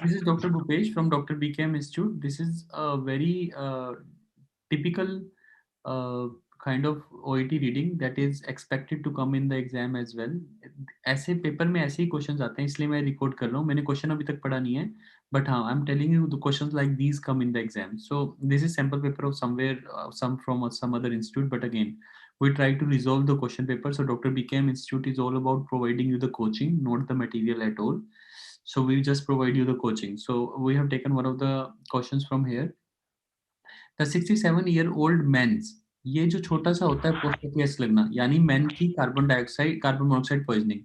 This is Dr. Bhupesh from Dr. BKM Institute. This is a very typical uh, kind of OET reading that is expected to come in the exam as well. ऐसे paper में ऐसे ही questions आते हैं, इसलिए मैं record कर रहा हूँ. मैंने क्वेश्चन अभी तक पढ़ा नहीं है, बट हाँ, I am telling you the questions like these come in the exam. So this is sample paper of somewhere, some from some other institute, but again we try to resolve the question paper. So Dr. BKM Institute is all about providing you the coaching, not the material at all. So we just provide you the coaching. So we have taken one of the questions from here. The 67-year-old men's, ये जो छोटा सा होता है post office लगना, यानी man की carbon monoxide poisoning.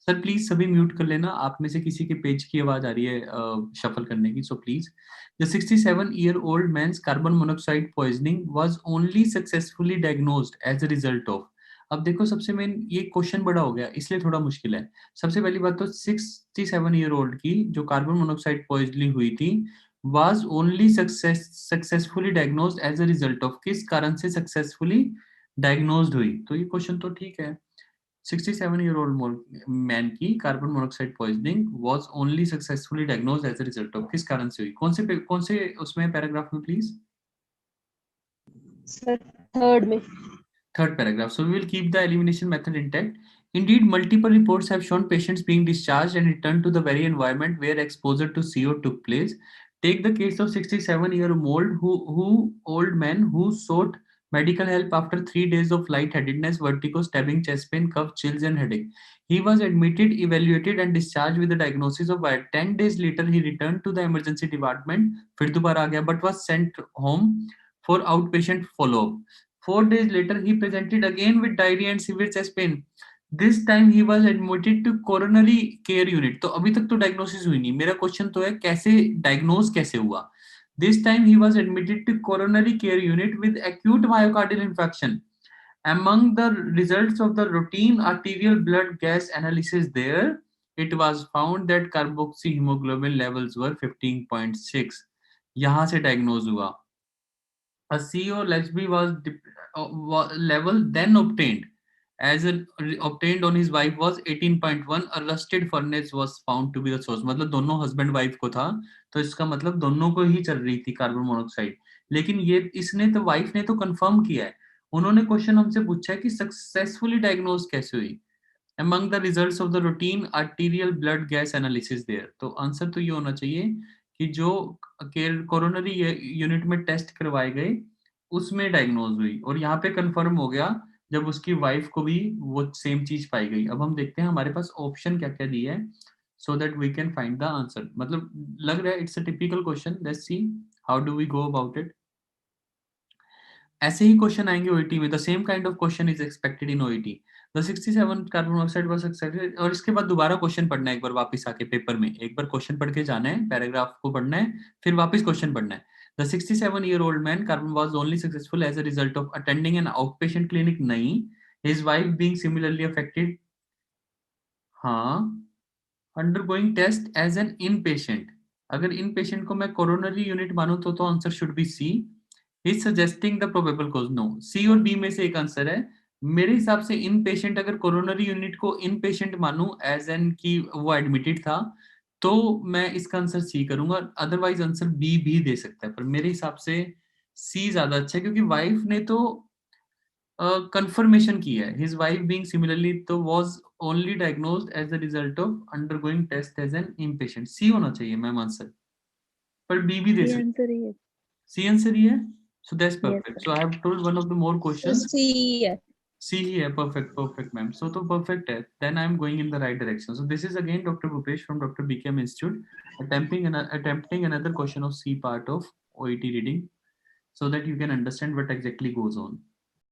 Sir please सभी म्यूट कर लेना, आप में से किसी के पेज की आवाज आ रही है शफल करने की. So please. The 67-year-old man's carbon monoxide poisoning was only successfully diagnosed as a result of. अब देखो, सबसे मेन ये क्वेश्चन बड़ा हो गया, इसलिए थोड़ा मुश्किल है. सबसे पहली बात तो 67-year-old की जो कार्बन मोनोऑक्साइड पॉइजनिंग हुई थी was only successfully diagnosed as a result of, किस कारण से successfully diagnosed हुई. तो ये क्वेश्चन तो ठीक है. 67-year-old मैन की carbon monoxide poisoning was only successfully diagnosed as a result of, किस कारण से हुई. कौन से उसमें पैराग्राफ में प्लीज. सर थर्ड में. Third paragraph. So we will keep the elimination method intact. Indeed, multiple reports have shown patients being discharged and returned to the very environment where exposure to CO took place. Take the case of 67-year-old old man who sought medical help after 3 days of lightheadedness, vertigo, stabbing, chest pain, cough, chills, and headache. He was admitted, evaluated, and discharged with the diagnosis of virus. 10 days later, he returned to the emergency department, फिर दोबारा आ गया, but was sent home for outpatient follow-up. 4 days later, he presented again with diarrhea and severe chest pain. This time he was admitted to coronary care unit. तो अभी तक तो diagnosis हुई नहीं. मेरा क्वेश्चन तो है कैसे डायग्नोज कैसे हुआ. This time he was admitted to coronary care unit with acute myocardial infarction. Among the results of the routine arterial blood gas analysis there, it was found that carboxyhemoglobin levels were 15.6. यहाँ से diagnose हुआ. A CO Lexby level then obtained obtained on his wife was 18.1. A rusted furnace was found to be the source. मतलब दोनों husband wife को था, तो इसका मतलब दोनों को ही चल रही थी कार्बन मोनोऑक्साइड. लेकिन ये इसने तो वाइफ ने तो कंफर्म किया है. उन्होंने क्वेश्चन हमसे पूछा है कि सक्सेसफुली डायग्नोज कैसे हुई. Among the results of the routine arterial blood gas analysis there. तो आंसर तो ये होना चाहिए कि जो कोरोनरी यूनिट में टेस्ट करवाए गए उसमें डायग्नोज हुई, और यहाँ पे कंफर्म हो गया जब उसकी वाइफ को भी वो सेम चीज पाई गई. अब हम देखते हैं हमारे पास ऑप्शन क्या क्या दिए है, so that we can find the answer. मतलब लग रहा है it's a typical question. Let's see how do we go about it. ऐसे ही क्वेश्चन आएंगे ओईटी में. The same kind of question is expected in OET. The 67 carbon monoxide was expected, और इसके बाद दोबारा क्वेश्चन पढ़ना है एक बार वापस आके पेपर में. एक बार क्वेश्चन पढ़ के जाना है, पैराग्राफ को पढ़ना है, फिर वापस क्वेश्चन पढ़ना है. The 67-year-old man carbon was only successful as a result of attending an outpatient clinic. नहीं. His wife being similarly affected. हाँ. Undergoing test as an inpatient. अगर इन पेशेंट को मैं कोरोनरी यूनिट मानूं तो answer should be C. Is suggesting the probable cause. No, C और B में से एक आंसर है. मेरे हिसाब से इन पेशेंट, अगर कोरोनरी यूनिट को इन पेशेंट मानूं एज एन की वो एडमिटेड था, तो मैं इसका आंसर सी करूंगा. अदरवाइज आंसर बी भी दे सकता है, पर मेरे हिसाब से सी ज्यादा अच्छा है, क्योंकि वाइफ ने तो कंफर्मेशन की है. हिज वाइफ बीइंग सिमिलरली तो was only diagnosed as the result of undergoing test as an inpatient. C होना चाहिए मैम आंसर, पर बी भी दे सी सकते. आंसर ही है. सी आंसर ही है. So that's yes perfect. Sir. So I have told one of the more sir questions. C है. सी ही है. Perfect perfect ma'am. सो तो परफेक्ट है. Then I am going in the right direction. So this is again doctor Bhupesh from doctor BKM institute attempting another question of C part of OET reading, so that you can understand what exactly goes on.